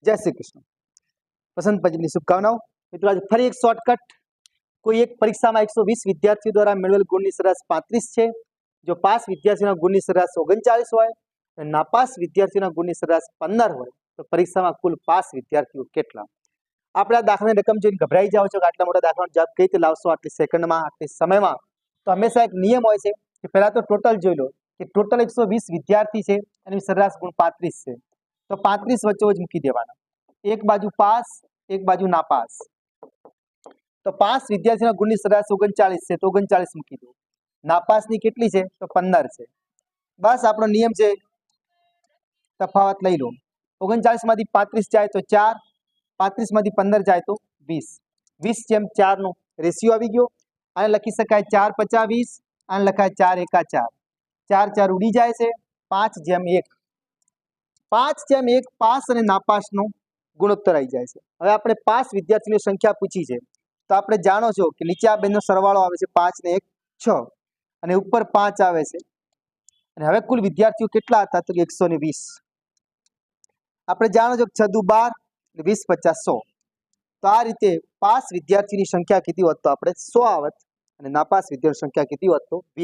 जय श्री कृष्ण। वसंत पंचमी शुभकामनाओं। मित्रों आज फरी एक शॉर्टकट। कोई एक परीक्षा में 120 विद्यार्थियों द्वारा मेळवेल गुणनी सरेराश 35 है। जो पास विद्यार्थियों गुणनी सरेराश 39 होय અને નાપાસ વિદ્યાર્થીઓના ગુણની સરેરાશ 15 હોય તો પરીક્ષામાં કુલ પાસ વિદ્યાર્થીઓ કેટલા? આપણે આ દાખલાની રકમ જોઈને ગભરાઈ જાઓ છો કે આટલા મોટા દાખલાનો જવાબ કઈ રીતે લાવશો આટલી સેકન્ડમાં આટલી સમયમાં? તો હંમેશા એક નિયમ હોય છે કે પહેલા તો ટોટલ જોઈ લો કે ટોટલ 120 વિદ્યાર્થી છે અને સરેરાશ ગુણ 35 છે તો 35 વચ્ચે જ મૂકી દેવાના। एक बाजू पास एक बाजू नापास। तो पास विद्यार्थी गुणनी सरेराश 39 है तो 39 मूकी दो। नापास नी केटली है तो 15 है। बस आपनो नियम है तफावत लई लो। 39 मांथी 35 जाए तो 4, 35 मांथी 15 जाए तो 20, 20:4 नो रेशियो आवी गयो। आने लखी शकाय 4 × 50 = 20, आने लखाय 4 × 1 = 4, 4 4 उड़ी जाए छे 5:1, 5:1 पास और नापास नो गुणोत्तर आई जाए। हवे आपणे पास विद्यार्थीओनी संख्या पूछी है तो आपणे जाणो छो कि नीचे आ बेनो सरवाळो आवे छे 5 ने 1 6 અને ઉપર 5 આવે છે અને હવે કુલ વિદ્યાર્થીઓ કેટલા હતા તો 120। આપણે જાણો છો 6 × 2 = 12 20 50 100। તો આ રીતે પાસ વિદ્યાર્થીની સંખ્યા કેટલી હોત તો આપણે 100 આવત અને નાપાસ વિદ્યાર્થીની સંખ્યા કેટલી હોત તો 20।